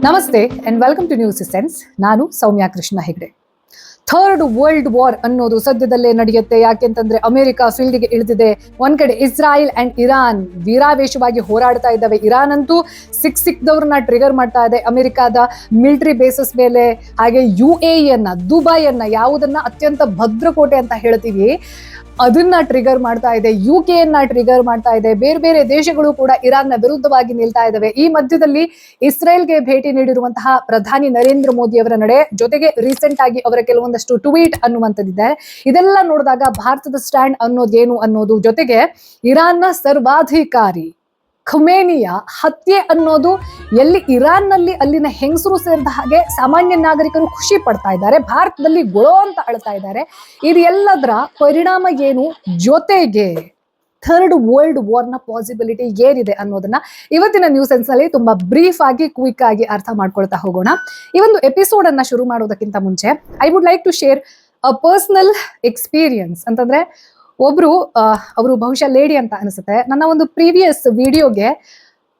ನಮಸ್ತೆ and welcome to News Sense. ನಾನು Soumya Krishna Hegde. Third world war ಅನ್ನೋದು ಸದ್ಯದಲ್ಲೇ ನಡೆಯುತ್ತೆ. ಯಾಕೆಂತಂದ್ರೆ ಅಮೆರಿಕ ಫೀಲ್ಡ್ಗೆ ಇಳಿದಿದೆ. ಒಂದ್ ಕಡೆ ಇಸ್ರಾಯೇಲ್ ಅಂಡ್ ಇರಾನ್ ವೀರಾವೇಶವಾಗಿ ಹೋರಾಡ್ತಾ ಇದ್ದಾವೆ. ಇರಾನ್ ಅಂತೂ ಸಿಕ್ದವ್ರನ್ನ ಟ್ರಿಗರ್ ಮಾಡ್ತಾ ಇದೆ ಅಮೆರಿಕಾದ ಮಿಲಿಟರಿ ಬೇಸಸ್ ಮೇಲೆ. ಹಾಗೆ UAE ದುಬೈಯನ್ನ ಯಾವುದನ್ನ ಅತ್ಯಂತ ಭದ್ರಕೋಟೆ ಅಂತ ಹೇಳ್ತೀವಿ ಅದನ್ನ ಟ್ರಿಗರ್ ಮಾಡ್ತಾ ಇದೆ. UK ಟ್ರಿಗರ್ ಮಾಡ್ತಾ ಇದೆ. ಬೇರೆ ಬೇರೆ ದೇಶಗಳು ಕೂಡ ಇರಾನ್ನ ವಿರುದ್ಧವಾಗಿ ನಿಲ್ತಾ ಇದ್ದಾವೆ. ಈ ಮಧ್ಯದಲ್ಲಿ ಇಸ್ರೇಲ್ಗೆ ಭೇಟಿ ನೀಡಿರುವಂತಹ ಪ್ರಧಾನಿ ನರೇಂದ್ರ ಮೋದಿ ಅವರ ನಡೆ ಜೊತೆಗೆ ರೀಸೆಂಟ್ ಆಗಿ ಅವರ ಕೆಲವೊಂದಷ್ಟು ಟ್ವೀಟ್ ಅನ್ನುವಂಥದ್ದಿದೆ. ಇದೆಲ್ಲ ನೋಡಿದಾಗ ಭಾರತದ ಸ್ಟ್ಯಾಂಡ್ ಅನ್ನೋದೇನು ಅನ್ನೋದು, ಜೊತೆಗೆ ಇರಾನ್ನ ಸರ್ವಾಧಿಕಾರಿ ಖಮೇನಿಯ ಹತ್ಯೆ ಅನ್ನೋದು ಎಲ್ಲಿ ಇರಾನ್ನಲ್ಲಿ ಅಲ್ಲಿನ ಹೆಂಗಸರು ಸೇರಿದ ಹಾಗೆ ಸಾಮಾನ್ಯ ನಾಗರಿಕರು ಖುಷಿ ಪಡ್ತಾ ಇದ್ದಾರೆ, ಭಾರತದಲ್ಲಿ ಗೊಳೋ ಅಂತ ಅಳ್ತಾ ಇದ್ದಾರೆ. ಇದೆಲ್ಲದರ ಪರಿಣಾಮ ಏನು, ಜೊತೆಗೆ ಥರ್ಡ್ ವರ್ಲ್ಡ್ ವಾರ್ನ ಪಾಸಿಬಿಲಿಟಿ ಏನಿದೆ ಅನ್ನೋದನ್ನ ಇವತ್ತಿನ ನ್ಯೂಸ್ ಸೆನ್ಸ್ ನಲ್ಲಿ ತುಂಬಾ ಬ್ರೀಫ್ ಆಗಿ ಕ್ವಿಕ್ ಆಗಿ ಅರ್ಥ ಮಾಡ್ಕೊಳ್ತಾ ಹೋಗೋಣ. ಈ ಒಂದು ಎಪಿಸೋಡ್ ಅನ್ನ ಶುರು ಮಾಡೋದಕ್ಕಿಂತ ಮುಂಚೆ I would like to share a personal experience. ಅಂತಂದ್ರೆ ಅವರು ಬಹುಶಃ ಲೇಡಿ ಅಂತ ಅನಿಸುತ್ತೆ. ನನ್ನ ಒಂದು ಪ್ರೀವಿಯಸ್ ವಿಡಿಯೋಗೆ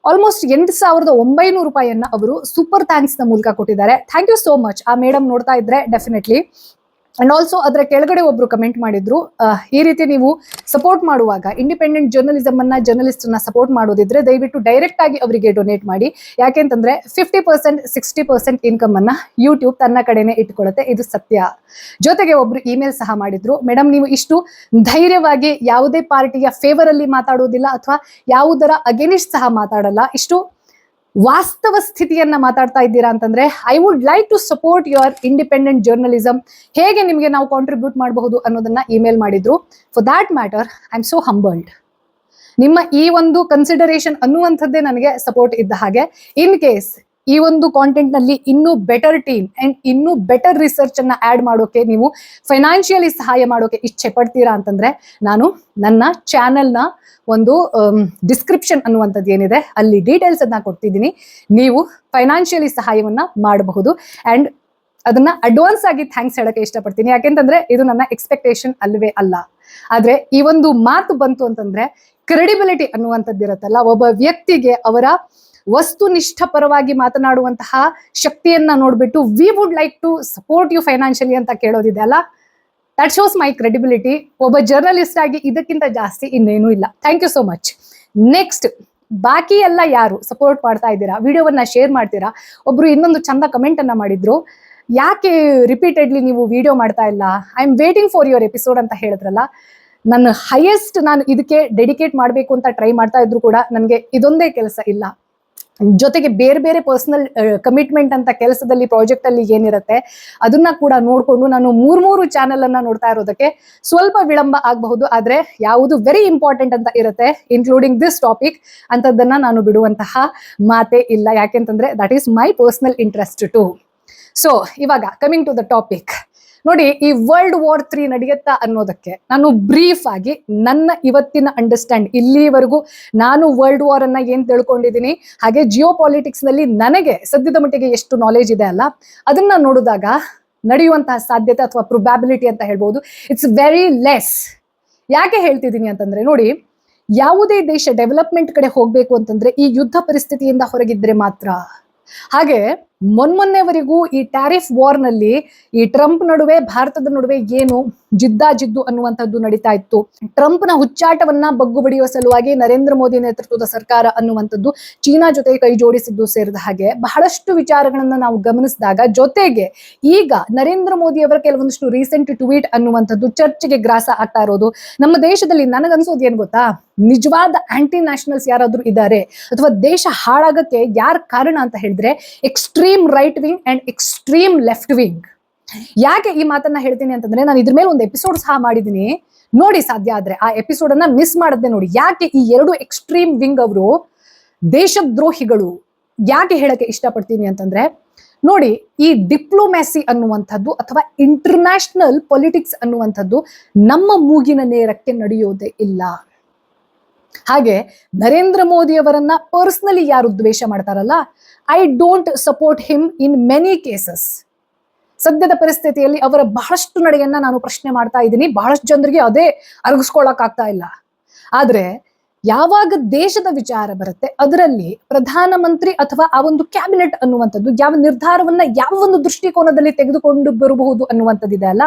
ಆಲ್ಮೋಸ್ಟ್ 8,900 ರೂಪಾಯಿಯನ್ನ ಅವರು ಸೂಪರ್ ಥ್ಯಾಂಕ್ಸ್ ನ ಮೂಲಕ ಕೊಟ್ಟಿದ್ದಾರೆ. Thank you so much. ಆ ಮೇಡಮ್ ನೋಡ್ತಾ ಇದ್ರೆ ಡೆಫಿನೆಟ್ಲಿ. ಅಂಡ್ ಆಲ್ಸೋ ಅದರ ಕೆಳಗಡೆ ಒಬ್ರು ಕಮೆಂಟ್ ಮಾಡಿದ್ರು, ಈ ರೀತಿ ನೀವು ಸಪೋರ್ಟ್ ಮಾಡುವಾಗ ಇಂಡಿಪೆಂಡೆಂಟ್ ಜರ್ನಲಿಸಮ್ ಜರ್ನಲಿಸ್ಟ್ ಅನ್ನ ಸಪೋರ್ಟ್ ಮಾಡೋದಿದ್ರೆ ದಯವಿಟ್ಟು ಡೈರೆಕ್ಟ್ ಆಗಿ ಅವರಿಗೆ ಡೊನೇಟ್ ಮಾಡಿ. ಯಾಕೆಂತಂದ್ರೆ 50% 60% ಇನ್ಕಮ್ ಅನ್ನ ಯೂಟ್ಯೂಬ್ ತನ್ನ ಕಡೆನೆ ಇಟ್ಕೊಳ್ಳುತ್ತೆ, ಇದು ಸತ್ಯ. ಜೊತೆಗೆ ಒಬ್ರು ಇಮೇಲ್ ಸಹ ಮಾಡಿದ್ರು, ಮೇಡಮ್ ನೀವು ಇಷ್ಟು ಧೈರ್ಯವಾಗಿ ಯಾವುದೇ ಪಾರ್ಟಿಯ ಫೇವರ್ ಅಲ್ಲಿ ಮಾತಾಡೋದಿಲ್ಲ ಅಥವಾ ಯಾವುದರ ಅಗೇನಿಸ್ಟ್ ಸಹ ಮಾತಾಡಲ್ಲ, ಇಷ್ಟು ವಾಸ್ತವ ಸ್ಥಿತಿಯನ್ನ ಮಾತಾಡ್ತಾ ಇದ್ದೀರಾ ಅಂತಂದ್ರೆ I would like to support your independent journalism. ಹೇಗೆ ನಿಮಗೆ ನಾವು ಕಾಂಟ್ರಿಬ್ಯೂಟ್ ಮಾಡಬಹುದು ಅನ್ನೋದನ್ನ ಇಮೇಲ್ ಮಾಡಿದ್ರು. For that matter I am so humbled. ನಿಮ್ಮ ಈ ಒಂದು ಕನ್ಸಿಡರೇಷನ್ ಅನ್ನುವಂಥದ್ದೇ ನನಗೆ ಸಪೋರ್ಟ್ ಇದ್ದ ಹಾಗೆ. ಇನ್ ಕೇಸ್ ಈ ಒಂದು ಕಾಂಟೆಂಟ್ ನಲ್ಲಿ ಇನ್ನೂ ಬೆಟರ್ ಟೀಮ್ ಅಂಡ್ ಇನ್ನೂ ಬೆಟರ್ ರಿಸರ್ಚ್ ಅನ್ನ ಆಡ್ ಮಾಡೋಕೆ, ನೀವು ಫೈನಾನ್ಷಿಯಲಿ ಸಹಾಯ ಮಾಡೋಕೆ ಇಚ್ಛೆ ಪಡ್ತೀರಾ ಅಂತಂದ್ರೆ ನಾನು ನನ್ನ ಚಾನೆಲ್ನ ಒಂದು ಡಿಸ್ಕ್ರಿಪ್ಷನ್ ಅನ್ನುವಂಥದ್ದು ಏನಿದೆ ಅಲ್ಲಿ ಡೀಟೇಲ್ಸ್ ಅನ್ನ ಕೊಡ್ತಿದ್ದೀನಿ. ನೀವು ಫೈನಾನ್ಷಿಯಲಿ ಸಹಾಯವನ್ನ ಮಾಡಬಹುದು. ಅಂಡ್ ಅದನ್ನ ಅಡ್ವಾನ್ಸ್ ಆಗಿ ಥ್ಯಾಂಕ್ಸ್ ಹೇಳಕ್ಕೆ ಇಷ್ಟಪಡ್ತೀನಿ. ಯಾಕೆಂತಂದ್ರೆ ಇದು ನನ್ನ ಎಕ್ಸ್ಪೆಕ್ಟೇಷನ್ ಅಲ್ವೇ ಅಲ್ಲ. ಆದ್ರೆ ಈ ಒಂದು ಮಾತು ಬಂತು ಅಂತಂದ್ರೆ ಕ್ರೆಡಿಬಿಲಿಟಿ ಅನ್ನುವಂಥದ್ದು ಇರುತ್ತಲ್ಲ, ಒಬ್ಬ ವ್ಯಕ್ತಿಗೆ ಅವರ ವಸ್ತುನಿಷ್ಠ ಪರವಾಗಿ ಮಾತನಾಡುವಂತಹ ಶಕ್ತಿಯನ್ನ ನೋಡ್ಬಿಟ್ಟು we would like to support you financially ಅಂತ ಕೇಳೋದಿದೆ ಅಲ್ಲ, ದಟ್ ಶೋಸ್ ಮೈ ಕ್ರೆಡಿಬಿಲಿಟಿ. ಒಬ್ಬ ಜರ್ನಲಿಸ್ಟ್ ಆಗಿ ಇದಕ್ಕಿಂತ ಜಾಸ್ತಿ ಇನ್ನೇನು ಇಲ್ಲ. Thank you so much. Next, ಬಾಕಿ ಎಲ್ಲ ಯಾರು ಸಪೋರ್ಟ್ ಮಾಡ್ತಾ ಇದ್ದೀರಾ, ವಿಡಿಯೋವನ್ನ ಶೇರ್ ಮಾಡ್ತೀರಾ. ಒಬ್ರು ಇನ್ನೊಂದು ಚಂದ ಕಮೆಂಟ್ ಅನ್ನ ಮಾಡಿದ್ರು, ಯಾಕೆ ರಿಪೀಟೆಡ್ಲಿ ನೀವು ವಿಡಿಯೋ ಮಾಡ್ತಾ ಇಲ್ಲ, I am waiting for your episode ಅಂತ ಹೇಳಿದ್ರಲ್ಲ. ನನ್ನ ಹೈಯೆಸ್ಟ್ ನಾನು ಇದಕ್ಕೆ ಡೆಡಿಕೇಟ್ ಮಾಡಬೇಕು ಅಂತ ಟ್ರೈ ಮಾಡ್ತಾ ಇದ್ರು ಕೂಡ ನನಗೆ ಇದೊಂದೇ ಕೆಲಸ ಇಲ್ಲ. ಜೊತೆಗೆ ಬೇರೆ ಬೇರೆ ಪರ್ಸನಲ್ ಕಮಿಟ್ಮೆಂಟ್ ಅಂತ ಕೆಲಸದಲ್ಲಿ ಪ್ರಾಜೆಕ್ಟ್ ಅಲ್ಲಿ ಏನಿರುತ್ತೆ ಅದನ್ನ ಕೂಡ ನೋಡ್ಕೊಂಡು ನಾನು ಮೂರು ಚಾನೆಲ್ ಅನ್ನ ನೋಡ್ತಾ ಇರೋದಕ್ಕೆ ಸ್ವಲ್ಪ ವಿಳಂಬ ಆಗಬಹುದು. ಆದ್ರೆ ಯಾವುದು ವೆರಿ ಇಂಪಾರ್ಟೆಂಟ್ ಅಂತ ಇರುತ್ತೆ, ಇನ್ಕ್ಲೂಡಿಂಗ್ ದಿಸ್ ಟಾಪಿಕ್ ಅಂತದನ್ನ ನಾನು ಬಿಡುವಂತಹ ಮಾತೇ ಇಲ್ಲ. ಯಾಕೆಂತಂದ್ರೆ that is my personal interest too. So ಇವಾಗ ಕಮಿಂಗ್ ಟು ದ ಟಾಪಿಕ್. ನೋಡಿ, ಈ ವರ್ಲ್ಡ್ ವಾರ್ 3 ನಡೆಯುತ್ತಾ ಅನ್ನೋದಕ್ಕೆ ನಾನು ಬ್ರೀಫ್ ಆಗಿ ನನ್ನ ಇವತ್ತಿನ ಅಂಡರ್ಸ್ಟ್ಯಾಂಡ್, ಇಲ್ಲಿವರೆಗೂ ನಾನು ವರ್ಲ್ಡ್ ವಾರ್ ಅನ್ನ ಏನ್ ತಿಳ್ಕೊಂಡಿದ್ದೀನಿ, ಹಾಗೆ ಜಿಯೋ ಪಾಲಿಟಿಕ್ಸ್ ನಲ್ಲಿ ನನಗೆ ಸದ್ಯದ ಮಟ್ಟಿಗೆ ಎಷ್ಟು ನಾಲೆಜ್ ಇದೆ ಅಲ್ಲ, ಅದನ್ನ ನೋಡಿದಾಗ ನಡೆಯುವಂತಹ ಸಾಧ್ಯತೆ ಅಥವಾ ಪ್ರೊಬ್ಯಾಬಿಲಿಟಿ ಅಂತ ಹೇಳ್ಬೋದು, ಇಟ್ಸ್ ವೆರಿ ಲೆಸ್. ಯಾಕೆ ಹೇಳ್ತಿದ್ದೀನಿ ಅಂತಂದ್ರೆ, ನೋಡಿ, ಯಾವುದೇ ದೇಶ ಡೆವಲಪ್ಮೆಂಟ್ ಕಡೆ ಹೋಗ್ಬೇಕು ಅಂತಂದ್ರೆ ಈ ಯುದ್ಧ ಪರಿಸ್ಥಿತಿಯಿಂದ ಹೊರಗಿದ್ರೆ ಮಾತ್ರ. ಹಾಗೆ ಮೊನ್ನೆವರೆಗೂ ಈ ಟ್ಯಾರಿಫ್ ವಾರ್ ನಲ್ಲಿ ಈ ಟ್ರಂಪ್ ನಡುವೆ ಭಾರತದ ನಡುವೆ ಏನು ಜಿದ್ದು ಅನ್ನುವಂಥದ್ದು ನಡೀತಾ ಇತ್ತು. ಟ್ರಂಪ್ ನ ಹುಚ್ಚಾಟವನ್ನ ಬಗ್ಗು ಬಡಿಯುವ ಸಲುವಾಗಿ ನರೇಂದ್ರ ಮೋದಿ ನೇತೃತ್ವದ ಸರ್ಕಾರ ಅನ್ನುವಂಥದ್ದು ಚೀನಾ ಜೊತೆ ಕೈ ಜೋಡಿಸಿದ್ದು ಸೇರಿದ ಹಾಗೆ ಬಹಳಷ್ಟು ವಿಚಾರಗಳನ್ನ ನಾವು ಗಮನಿಸಿದಾಗ, ಜೊತೆಗೆ ಈಗ ನರೇಂದ್ರ ಮೋದಿ ಅವರ ಕೆಲವೊಂದಷ್ಟು ರೀಸೆಂಟ್ ಟ್ವೀಟ್ ಅನ್ನುವಂಥದ್ದು ಚರ್ಚೆಗೆ ಗ್ರಾಸ ಆಗ್ತಾ ಇರೋದು. ನಮ್ಮ ದೇಶದಲ್ಲಿ ನನಗನ್ಸೋದು ಏನ್ ಗೊತ್ತಾ, ನಿಜವಾದ ಆಂಟಿ ನ್ಯಾಷನಲ್ಸ್ ಯಾರಾದ್ರೂ ಇದ್ದಾರೆ ಅಥವಾ ದೇಶ ಹಾಳಾಗಕ್ಕೆ ಯಾರ ಕಾರಣ ಅಂತ ಹೇಳಿದ್ರೆ extreme right wing and extreme left wing. ಯಾಕೆ ಈ ಮಾತನ್ನ ಹೇಳ್ತೀನಿ ಅಂತಂದ್ರೆ, ನಾನು ಇದ್ರ ಮೇಲೆ ಒಂದು ಎಪಿಸೋಡ್ ಸಹ ಮಾಡಿದ್ದೀನಿ, ನೋಡಿ ಸಾಧ್ಯ ಆದ್ರೆ ಆ ಎಪಿಸೋಡ್ ಅನ್ನ ಮಿಸ್ ಮಾಡದೆ ನೋಡಿ. ಯಾಕೆ ಈ ಎರಡು ಎಕ್ಸ್ಟ್ರೀಮ್ ವಿಂಗ್ ಅವರು ದೇಶದ್ರೋಹಿಗಳು ಯಾಕೆ ಹೇಳಕ್ಕೆ ಇಷ್ಟಪಡ್ತೀನಿ ಅಂತಂದ್ರೆ, ನೋಡಿ, ಈ ಡಿಪ್ಲೊಮ್ಯಾಸಿ ಅನ್ನುವಂಥದ್ದು ಅಥವಾ ಇಂಟರ್ನ್ಯಾಷನಲ್ ಪೊಲಿಟಿಕ್ಸ್ ಅನ್ನುವಂಥದ್ದು ನಮ್ಮ ಮೂಗಿನ ನೇರಕ್ಕೆ ನಡೆಯೋದೇ ಇಲ್ಲ. ಹಾಗೆ ನರೇಂದ್ರ ಮೋದಿ ಅವರನ್ನ ಪರ್ಸನಲಿ ಯಾರು ದ್ವೇಷ ಮಾಡ್ತಾರಲ್ಲ, I don't support him in many cases. ಸದ್ಯದ ಪರಿಸ್ಥಿತಿಯಲ್ಲಿ ಅವರ ಬಹಳಷ್ಟು ನಡೆಯನ್ನ ನಾನು ಪ್ರಶ್ನೆ ಮಾಡ್ತಾ ಇದ್ದೀನಿ. ಬಹಳಷ್ಟು ಜನರಿಗೆ ಅದೇ ಅರಗಿಸ್ಕೊಳಕ್ ಆಗ್ತಾ ಇಲ್ಲ. ಆದ್ರೆ ಯಾವಾಗ ದೇಶದ ವಿಚಾರ ಬರುತ್ತೆ ಅದರಲ್ಲಿ ಪ್ರಧಾನಮಂತ್ರಿ ಅಥವಾ ಆ ಒಂದು ಕ್ಯಾಬಿನೆಟ್ ಅನ್ನುವಂಥದ್ದು ಯಾವ ನಿರ್ಧಾರವನ್ನ ಯಾವ ಒಂದು ದೃಷ್ಟಿಕೋನದಲ್ಲಿ ತೆಗೆದುಕೊಂಡು ಬರಬಹುದು ಅನ್ನುವಂಥದ್ದಿದೆ ಅಲ್ಲ,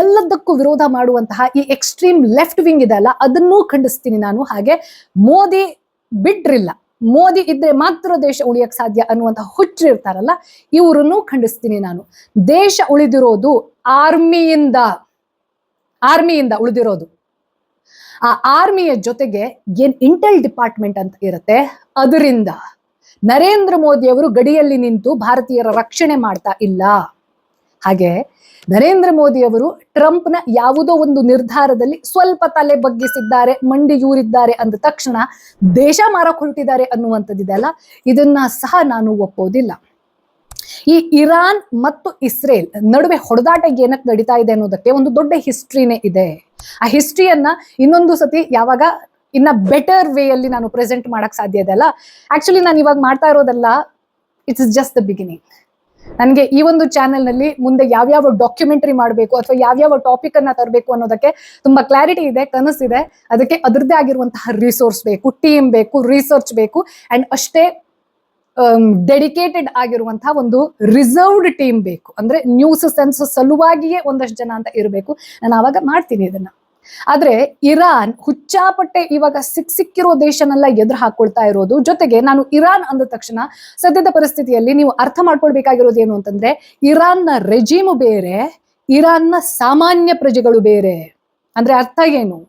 ಎಲ್ಲದಕ್ಕೂ ವಿರೋಧ ಮಾಡುವಂತಹ ಈ ಎಕ್ಸ್ಟ್ರೀಮ್ ಲೆಫ್ಟ್ ವಿಂಗ್ ಇದೆ ಅಲ್ಲ, ಅದನ್ನೂ ಖಂಡಿಸ್ತೀನಿ ನಾನು. ಹಾಗೆ ಮೋದಿ ಬಿಟ್ರಿಲ್ಲ, ಮೋದಿ ಇದ್ರೆ ಮಾತ್ರ ದೇಶ ಉಳಿಯಕ್ ಸಾಧ್ಯ ಅನ್ನುವಂತಹ ಹುಚ್ಚರು ಇರ್ತಾರಲ್ಲ, ಇವರನ್ನು ಖಂಡಿಸ್ತೀನಿ ನಾನು. ದೇಶ ಉಳಿದಿರೋದು ಆರ್ಮಿಯಿಂದ ಉಳಿದಿರೋದು. ಆ ಆರ್ಮಿಯ ಜೊತೆಗೆ ಏನ್ ಇಂಟೆಲ್ ಡಿಪಾರ್ಟ್ಮೆಂಟ್ ಅಂತ ಇರುತ್ತೆ ಅದರಿಂದ. ನರೇಂದ್ರ ಮೋದಿ ಅವರು ಗಡಿಯಲ್ಲಿ ನಿಂತು ಭಾರತೀಯರ ರಕ್ಷಣೆ ಮಾಡ್ತಾ ಇಲ್ಲ. ಹಾಗೆ ನರೇಂದ್ರ ಮೋದಿ ಅವರು ಟ್ರಂಪ್ನ ಯಾವುದೋ ಒಂದು ನಿರ್ಧಾರದಲ್ಲಿ ಸ್ವಲ್ಪ ತಲೆ ಬಗ್ಗಿಸಿದ್ದಾರೆ, ಮಂಡಿಯೂರಿದ್ದಾರೆ ಅಂದ ತಕ್ಷಣ ದೇಶ ಮಾರಕ್ ಹೊರಟಿದ್ದಾರೆ ಅನ್ನುವಂಥದ್ದಿದೆ ಅಲ್ಲ, ಇದನ್ನ ಸಹ ನಾನು ಒಪ್ಪೋದಿಲ್ಲ. ಈ ಇರಾನ್ ಮತ್ತು ಇಸ್ರೇಲ್ ನಡುವೆ ಹೊಡೆದಾಟ ಏನಕ್ಕೆ ನಡೀತಾ ಇದೆ ಅನ್ನೋದಕ್ಕೆ ಒಂದು ದೊಡ್ಡ ಹಿಸ್ಟ್ರಿನೇ ಇದೆ. ಆ ಹಿಸ್ಟ್ರಿಯನ್ನ ಇನ್ನೊಂದು ಸತಿ ಯಾವಾಗ ಇನ್ನ ಬೆಟರ್ ವೇ ಅಲ್ಲಿ ನಾನು ಪ್ರೆಸೆಂಟ್ ಮಾಡಕ್ ಸಾಧ್ಯ ಇದೆ ಅಲ್ಲ. ಆಕ್ಚುಲಿ ನಾನು ಇವಾಗ ಮಾಡ್ತಾ ಇರೋದಲ್ಲ, ಇಟ್ಸ್ ಜಸ್ಟ್ ದ ಬಿಗಿನಿಂಗ್. ನನಗೆ ಈ ಒಂದು ಚಾನೆಲ್ ನಲ್ಲಿ ಮುಂದೆ ಯಾವ್ಯಾವ ಡಾಕ್ಯುಮೆಂಟರಿ ಮಾಡಬೇಕು ಅಥವಾ ಯಾವ್ಯಾವ ಟಾಪಿಕ್ ಅನ್ನ ತರಬೇಕು ಅನ್ನೋದಕ್ಕೆ ತುಂಬಾ ಕ್ಲಾರಿಟಿ ಇದೆ, ಕನಸಿದೆ. ಅದಕ್ಕೆ ಅದರದ್ದೇ ಆಗಿರುವಂತಹ ರಿಸೋರ್ಸ್ ಬೇಕು, ಟೀಮ್ ಬೇಕು, ರಿಸರ್ಚ್ ಬೇಕು, ಅಂಡ್ ಅಷ್ಟೇ ಡೆಡಿಕೇಟೆಡ್ ಆಗಿರುವಂತಹ ಒಂದು ರಿಸರ್ವ್ಡ್ ಟೀಮ್ ಬೇಕು. ಅಂದ್ರೆ ನ್ಯೂಸ್ ಸೆನ್ಸ್ ಸಲುವಾಗಿಯೇ ಒಂದಷ್ಟು ಜನ ಅಂತ ಇರಬೇಕು. ನಾನು ಆವಾಗ ಮಾಡ್ತೀನಿ ಇದನ್ನ. ಆದ್ರೆ ಇರಾನ್ ಹುಚ್ಚಾಪಟ್ಟೆ ಇವಾಗ ಸಿಕ್ಕಿರೋ ದೇಶನೆಲ್ಲ ಎದುರು ಹಾಕೊಳ್ತಾ ಇರೋದು. ಜೊತೆಗೆ ನಾನು ಇರಾನ್ ಅಂದ ತಕ್ಷಣ ಸದ್ಯದ ಪರಿಸ್ಥಿತಿಯಲ್ಲಿ ನೀವು ಅರ್ಥ ಮಾಡ್ಕೊಳ್ಬೇಕಾಗಿರೋದು ಏನು ಅಂತಂದ್ರೆ, ಇರಾನ್ನ ರೆಜಿಮ್ ಬೇರೆ, ಇರಾನ್ನ ಸಾಮಾನ್ಯ ಪ್ರಜೆಗಳು ಬೇರೆ. ಅಂದ್ರೆ ಅರ್ಥ ಏನು?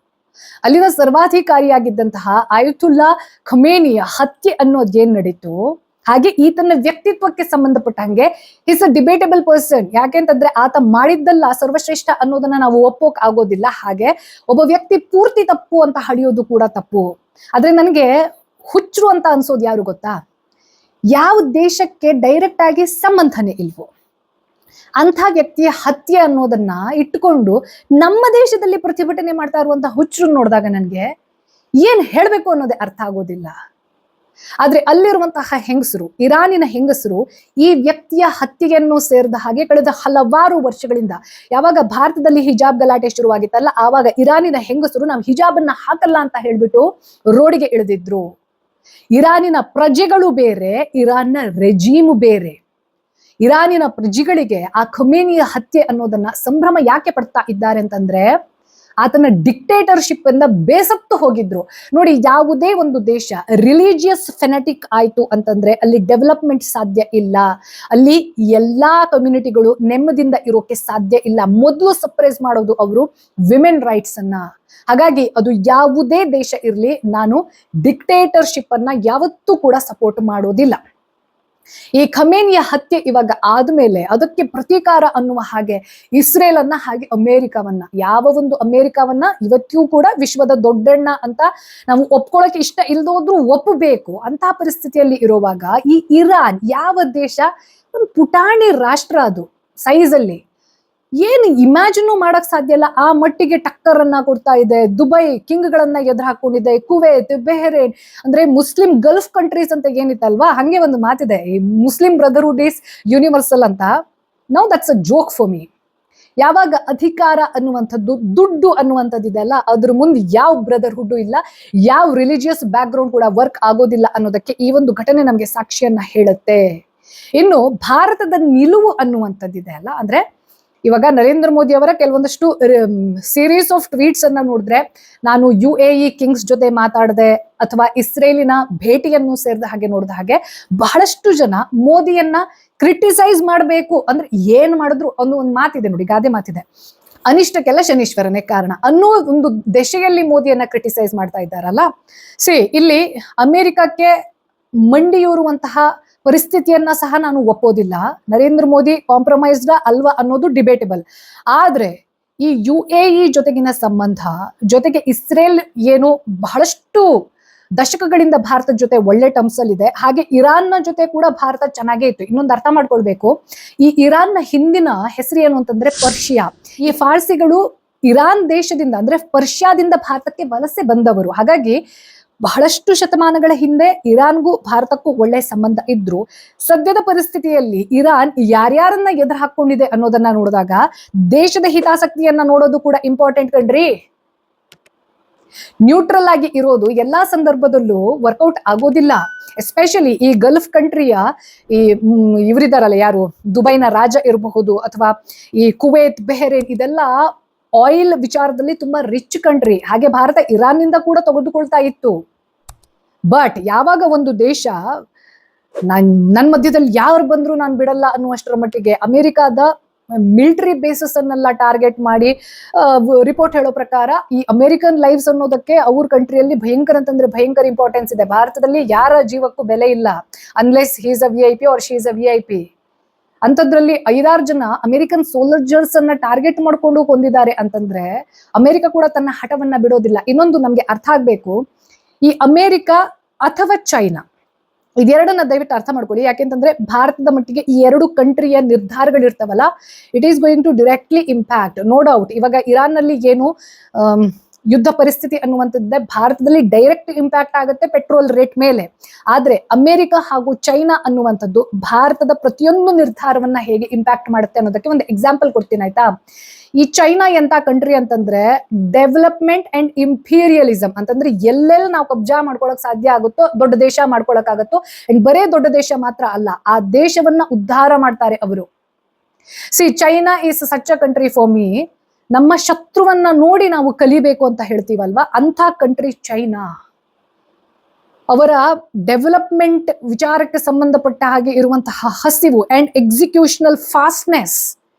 ಅಲ್ಲಿನ ಸರ್ವಾಧಿಕಾರಿಯಾಗಿದ್ದಂತಹ ಆಯತುಲ್ಲಾ ಖಮೇನಿಯ ಹತ್ಯೆ ಅನ್ನೋದು ಏನ್ ನಡೀತು, ಹಾಗೆ ಈತನ ವ್ಯಕ್ತಿತ್ವಕ್ಕೆ ಸಂಬಂಧಪಟ್ಟಂಗೆ ಈಸ್ ಅ ಡಿಬೇಟಬಲ್ ಪರ್ಸನ್. ಯಾಕೆಂತಂದ್ರೆ ಆತ ಮಾಡಿದ್ದಲ್ಲ ಸರ್ವಶ್ರೇಷ್ಠ ಅನ್ನೋದನ್ನ ನಾವು ಒಪ್ಪೋಕ್ ಆಗೋದಿಲ್ಲ. ಹಾಗೆ ಒಬ್ಬ ವ್ಯಕ್ತಿ ಪೂರ್ತಿ ತಪ್ಪು ಅಂತ ಹಡಿಯೋದು ಕೂಡ ತಪ್ಪು. ಆದ್ರೆ ನನಗೆ ಹುಚ್ಚರು ಅಂತ ಅನ್ಸೋದು ಯಾರು ಗೊತ್ತಾ? ಯಾವ ದೇಶಕ್ಕೆ ಡೈರೆಕ್ಟ್ ಆಗಿ ಸಂಬಂಧನೇ ಇಲ್ವೋ ಅಂಥ ವ್ಯಕ್ತಿಯ ಹತ್ಯೆ ಅನ್ನೋದನ್ನ ಇಟ್ಟುಕೊಂಡು ನಮ್ಮ ದೇಶದಲ್ಲಿ ಪ್ರತಿಭಟನೆ ಮಾಡ್ತಾ ಇರುವಂತಹ ಹುಚ್ಚರು ನೋಡಿದಾಗ ನನಗೆ ಏನ್ ಹೇಳ್ಬೇಕು ಅನ್ನೋದೇ ಅರ್ಥ ಆಗೋದಿಲ್ಲ. ಆದ್ರೆ ಅಲ್ಲಿರುವಂತಹ ಹೆಂಗಸರು, ಇರಾನಿನ ಹೆಂಗಸರು ಈ ವ್ಯಕ್ತಿಯ ಹತ್ಯೆಯನ್ನು ಸೇರಿದ ಹಾಗೆ ಕಳೆದ ಹಲವಾರು ವರ್ಷಗಳಿಂದ ಯಾವಾಗ ಭಾರತದಲ್ಲಿ ಹಿಜಾಬ್ ಗಲಾಟೆ ಶುರುವಾಗಿತ್ತಲ್ಲ, ಆವಾಗ ಇರಾನಿನ ಹೆಂಗಸರು ನಾವು ಹಿಜಾಬ್ ಅನ್ನ ಹಾಕಲ್ಲ ಅಂತ ಹೇಳ್ಬಿಟ್ಟು ರೋಡಿಗೆ ಇಳಿದಿದ್ರು. ಇರಾನಿನ ಪ್ರಜೆಗಳು ಬೇರೆ, ಇರಾನ್ನ ರೆಜೀಮ್ ಬೇರೆ. ಇರಾನಿನ ಪ್ರಜೆಗಳಿಗೆ ಆ ಖಮೇನಿಯ ಹತ್ಯೆ ಅನ್ನೋದನ್ನ ಸಂಭ್ರಮ ಯಾಕೆ ಪಡ್ತಾ ಇದ್ದಾರೆ ಅಂತಂದ್ರೆ, ಆತನ ಡಿಕ್ಟೇಟರ್ಶಿಪ್ ಇಂದ ಬೇಸತ್ತು ಹೋಗಿದ್ರು. ನೋಡಿ, ಯಾವುದೇ ಒಂದು ದೇಶ ರಿಲಿಜಿಯಸ್ ಫೆನಟಿಕ್ ಆಯ್ತು ಅಂತಂದ್ರೆ ಅಲ್ಲಿ ಡೆವಲಪ್ಮೆಂಟ್ ಸಾಧ್ಯ ಇಲ್ಲ, ಅಲ್ಲಿ ಎಲ್ಲಾ ಕಮ್ಯುನಿಟಿಗಳು ನೆಮ್ಮದಿಯಿಂದ ಇರೋಕೆ ಸಾಧ್ಯ ಇಲ್ಲ. ಮೊದಲು ಸಪ್ರೇಸ್ ಮಾಡೋದು ಅವರು ವಿಮೆನ್ ರೈಟ್ಸ್ ಅನ್ನ. ಹಾಗಾಗಿ ಅದು ಯಾವುದೇ ದೇಶ ಇರ್ಲಿ, ನಾನು ಡಿಕ್ಟೇಟರ್ಶಿಪ್ ಅನ್ನ ಯಾವತ್ತೂ ಕೂಡ ಸಪೋರ್ಟ್ ಮಾಡೋದಿಲ್ಲ. ಈ ಖಮೇನಿಯ ಹತ್ಯೆ ಇವಾಗ ಆದ್ಮೇಲೆ ಅದಕ್ಕೆ ಪ್ರತೀಕಾರ ಅನ್ನುವ ಹಾಗೆ ಇಸ್ರೇಲ್ ಅನ್ನ ಹಾಗೆ ಅಮೆರಿಕವನ್ನ, ಯಾವ ಒಂದು ಅಮೆರಿಕವನ್ನ ಇವತ್ತಿಗೂ ಕೂಡ ವಿಶ್ವದ ದೊಡ್ಡಣ್ಣ ಅಂತ ನಾವು ಒಪ್ಕೊಳ್ಳೋಕೆ ಇಷ್ಟ ಇಲ್ದೋದ್ರೂ ಒಪ್ಪಬೇಕು ಅಂತ ಪರಿಸ್ಥಿತಿಯಲ್ಲಿ ಇರುವಾಗ ಈ ಇರಾನ್ ಯಾವ ದೇಶ, ಒಂದು ಪುಟಾಣಿ ರಾಷ್ಟ್ರ, ಅದು ಸೈಜ್ ಅಲ್ಲಿ ಏನು ಇಮ್ಯಾಜಿನ್ ಮಾಡಕ್ ಸಾಧ್ಯ ಇಲ್ಲ. ಆ ಮಟ್ಟಿಗೆ ಟಕ್ಕರ್ ಅನ್ನ ಕೊಡ್ತಾ ಇದೆ. ದುಬೈ ಕಿಂಗ್ ಗಳನ್ನ ಎದುರು ಹಾಕೊಂಡಿದೆ, ಕುವೈತ್, ಬೆಹರೇನ್, ಅಂದ್ರೆ ಮುಸ್ಲಿಂ ಗಲ್ಫ್ ಕಂಟ್ರೀಸ್ ಅಂತ ಏನಿತ್ತಲ್ವಾ, ಹಂಗೆ ಒಂದು ಮಾತಿದೆ, ಈ ಮುಸ್ಲಿಂ ಬ್ರದರ್ಹುಡ್ ಈಸ್ ಯೂನಿವರ್ಸಲ್ ಅಂತ. Now that's a joke for me. ಯಾವಾಗ ಅಧಿಕಾರ ಅನ್ನುವಂಥದ್ದು, ದುಡ್ಡು ಅನ್ನುವಂಥದ್ದು ಇದೆಲ್ಲ, ಅದ್ರ ಮುಂದೆ ಯಾವ ಬ್ರದರ್ಹುಡ್ ಇಲ್ಲ, ಯಾವ ರಿಲಿಜಿಯಸ್ ಬ್ಯಾಕ್ ಗ್ರೌಂಡ್ ಕೂಡ ವರ್ಕ್ ಆಗೋದಿಲ್ಲ ಅನ್ನೋದಕ್ಕೆ ಈ ಒಂದು ಘಟನೆ ನಮ್ಗೆ ಸಾಕ್ಷಿಯನ್ನ ಹೇಳುತ್ತೆ. ಇನ್ನು ಭಾರತದ ನಿಲುವು ಅನ್ನುವಂಥದ್ದಿದೆ ಅಲ್ಲ, ಅಂದ್ರೆ ಇವಾಗ ನರೇಂದ್ರ ಮೋದಿ ಅವರ ಕೆಲವೊಂದಷ್ಟು ಸೀರೀಸ್ ಆಫ್ ಟ್ವೀಟ್ಸ್ ಅನ್ನ ನೋಡಿದ್ರೆ, ನಾನು UAE ಕಿಂಗ್ಸ್ ಜೊತೆ ಮಾತಾಡದೆ ಅಥವಾ ಇಸ್ರೇಲಿನ ಭೇಟಿಯನ್ನು ಸೇರಿದ ಹಾಗೆ ನೋಡಿದ ಹಾಗೆ ಬಹಳಷ್ಟು ಜನ ಮೋದಿಯನ್ನ ಕ್ರಿಟಿಸೈಸ್ ಮಾಡಬೇಕು ಅಂದ್ರೆ ಏನ್ ಮಾಡಿದ್ರು ಅನ್ನೋ ಒಂದು ಮಾತಿದೆ ನೋಡಿ, ಗಾದೆ ಮಾತಿದೆ, ಅನಿಷ್ಟಕ್ಕೆಲ್ಲ ಶನೀಶ್ವರನೇ ಕಾರಣ ಅನ್ನೋ ಒಂದು ದೆಶೆಯಲ್ಲಿ ಮೋದಿಯನ್ನ ಕ್ರಿಟಿಸೈಸ್ ಮಾಡ್ತಾ ಇದ್ದಾರಲ್ಲ. ಇಲ್ಲಿ ಅಮೆರಿಕಕ್ಕೆ ಮಂಡಿಯೂರುವಂತಹ ಪರಿಸ್ಥಿತಿಯನ್ನ ಸಹ ನಾನು ಒಪ್ಪೋದಿಲ್ಲ. ನರೇಂದ್ರ ಮೋದಿ ಕಾಂಪ್ರಮೈಸ್ಡ್ ಅಲ್ವಾ ಅನ್ನೋದು ಡಿಬೇಟಬಲ್. ಆದ್ರೆ ಈ UAE ಜೊತೆಗಿನ ಸಂಬಂಧ, ಜೊತೆಗೆ ಇಸ್ರೇಲ್ ಏನು ಬಹಳಷ್ಟು ದಶಕಗಳಿಂದ ಭಾರತದ ಜೊತೆ ಒಳ್ಳೆ ಟರ್ಮ್ಸ್ ಅಲ್ಲಿ ಇದೆ, ಹಾಗೆ ಇರಾನ್ನ ಜೊತೆ ಕೂಡ ಭಾರತ ಚೆನ್ನಾಗೇ ಇತ್ತು. ಇನ್ನೊಂದು ಅರ್ಥ ಮಾಡ್ಕೊಳ್ಬೇಕು, ಈ ಇರಾನ್ನ ಹಿಂದಿನ ಹೆಸರು ಏನು ಅಂತಂದ್ರೆ ಪರ್ಷಿಯಾ. ಈ ಫಾರ್ಸಿಗಳು ಇರಾನ್ ದೇಶದಿಂದ ಅಂದ್ರೆ ಪರ್ಷಿಯಾದಿಂದ ಭಾರತಕ್ಕೆ ವಲಸೆ ಬಂದವರು. ಹಾಗಾಗಿ ಬಹಳಷ್ಟು ಶತಮಾನಗಳ ಹಿಂದೆ ಇರಾನ್ಗೂ ಭಾರತಕ್ಕೂ ಒಳ್ಳೆ ಸಂಬಂಧ ಇದ್ರು. ಸದ್ಯದ ಪರಿಸ್ಥಿತಿಯಲ್ಲಿ ಇರಾನ್ ಯಾರ್ಯಾರನ್ನ ಎದುರು ಹಾಕೊಂಡಿದೆ ಅನ್ನೋದನ್ನ ನೋಡಿದಾಗ ದೇಶದ ಹಿತಾಸಕ್ತಿಯನ್ನ ನೋಡೋದು ಕೂಡ ಇಂಪಾರ್ಟೆಂಟ್ ಕಣ್ರಿ. ನ್ಯೂಟ್ರಲ್ ಆಗಿ ಇರೋದು ಎಲ್ಲಾ ಸಂದರ್ಭದಲ್ಲೂ ವರ್ಕೌಟ್ ಆಗೋದಿಲ್ಲ. ಎಸ್ಪೆಷಲಿ ಈ ಗಲ್ಫ್ ಕಂಟ್ರಿಯ ಈ ಇವರಿದಾರಲ್ಲ, ಯಾರು ದುಬೈನ ರಾಜ ಇರಬಹುದು ಅಥವಾ ಈ ಕುವೈತ್, ಬೆಹರೇನ್, ಇದೆಲ್ಲ ಆಯಿಲ್ ವಿಚಾರದಲ್ಲಿ ತುಂಬಾ ರಿಚ್ ಕಂಟ್ರಿ. ಹಾಗೆ ಭಾರತ ಇರಾನ್ ನಿಂದ ಕೂಡ ತೆಗೆದುಕೊಳ್ತಾ ಇತ್ತು. ಬಟ್ ಯಾವಾಗ ಒಂದು ದೇಶ ನನ್ನ ಮಧ್ಯದಲ್ಲಿ ಯಾರು ಬಂದ್ರು ನಾನು ಬಿಡಲ್ಲ ಅನ್ನುವಷ್ಟರ ಮಟ್ಟಿಗೆ ಅಮೆರಿಕಾದ ಮಿಲಿಟರಿ ಬೇಸಸ್ ಅನ್ನೆಲ್ಲ ಟಾರ್ಗೆಟ್ ಮಾಡಿ ರಿಪೋರ್ಟ್ ಹೇಳೋ ಪ್ರಕಾರ ಈ ಅಮೆರಿಕನ್ ಲೈವ್ಸ್ ಅನ್ನೋದಕ್ಕೆ ಅವ್ರ ಕಂಟ್ರಿಯಲ್ಲಿ ಭಯಂಕರ ಅಂತಂದ್ರೆ ಭಯಂಕರ ಇಂಪಾರ್ಟೆನ್ಸ್ ಇದೆ. ಭಾರತದಲ್ಲಿ ಯಾರ ಜೀವಕ್ಕೂ ಬೆಲೆ ಇಲ್ಲ unless he's a VIP or she's a VIP. ಅಂತದ್ರಲ್ಲಿ 5-6 ಜನ ಅಮೆರಿಕನ್ ಸೋಲ್ಜರ್ಸ್ ಅನ್ನ ಟಾರ್ಗೆಟ್ ಮಾಡ್ಕೊಂಡು ಕೊಂದಿದ್ದಾರೆ ಅಂತಂದ್ರೆ ಅಮೆರಿಕ ಕೂಡ ತನ್ನ ಹಠವನ್ನ ಬಿಡೋದಿಲ್ಲ. ಇನ್ನೊಂದು ನಮ್ಗೆ ಅರ್ಥ ಆಗ್ಬೇಕು, ಈ ಅಮೆರಿಕ ಅಥವಾ ಚೈನಾ ಇದೆರಡನ್ನ ದಯವಿಟ್ಟು ಅರ್ಥ ಮಾಡ್ಕೊಳ್ಳಿ. ಯಾಕೆಂತಂದ್ರೆ ಭಾರತದ ಮಟ್ಟಿಗೆ ಈ 2 ಕಂಟ್ರಿಯ ನಿರ್ಧಾರಗಳಿರ್ತಾವಲ್ಲ, it is going to directly impact. No doubt ಇವಾಗ ಇರಾನ್ ನಲ್ಲಿ ಏನು ಯುದ್ಧ ಪರಿಸ್ಥಿತಿ ಅನ್ನುವಂಥದ್ದೇ ಭಾರತದಲ್ಲಿ ಡೈರೆಕ್ಟ್ ಇಂಪ್ಯಾಕ್ಟ್ ಆಗುತ್ತೆ ಪೆಟ್ರೋಲ್ ರೇಟ್ ಮೇಲೆ. ಆದ್ರೆ ಅಮೆರಿಕ ಹಾಗೂ ಚೈನಾ ಅನ್ನುವಂಥದ್ದು ಭಾರತದ ಪ್ರತಿಯೊಂದು ನಿರ್ಧಾರವನ್ನ ಹೇಗೆ ಇಂಪ್ಯಾಕ್ಟ್ ಮಾಡುತ್ತೆ ಅನ್ನೋದಕ್ಕೆ ಒಂದು ಎಕ್ಸಾಂಪಲ್ ಕೊಡ್ತೀನಿ, ಆಯ್ತಾ. ಈ ಚೈನಾ ಎಂತ ಕಂಟ್ರಿ ಅಂತಂದ್ರೆ ಡೆವಲಪ್ಮೆಂಟ್ ಅಂಡ್ ಇಂಪೀರಿಯಲಿಸಂ ಅಂತಂದ್ರೆ ಎಲ್ಲೆಲ್ಲಿ ನಾವು ಕಬ್ಜಾ ಮಾಡ್ಕೊಳಕ್ ಸಾಧ್ಯ ಆಗುತ್ತೋ, ದೊಡ್ಡ ದೇಶ ಮಾಡ್ಕೊಳಕ್ ಆಗುತ್ತೋ, ಅಂಡ್ ಬರೇ ದೊಡ್ಡ ದೇಶ ಮಾತ್ರ ಅಲ್ಲ, ಆ ದೇಶವನ್ನ ಉದ್ಧಾರ ಮಾಡ್ತಾರೆ ಅವರು. C China is such a country for me. ನಮ್ಮ ಶತ್ರುವನ್ನ ನೋಡಿ ನಾವು ಕಲಿಬೇಕು ಅಂತ ಹೇಳ್ತೀವಲ್ವಾ, ಅಂಥ ಕಂಟ್ರಿ ಚೈನಾ. ಅವರ ಡೆವಲಪ್ಮೆಂಟ್ ವಿಚಾರಕ್ಕೆ ಸಂಬಂಧಪಟ್ಟ ಹಾಗೆ ಇರುವಂತಹ ಹಸಿವು ಅಂಡ್ ಎಕ್ಸಿಕ್ಯೂಷನಲ್ ಫಾಸ್ಟ್ನೆಸ್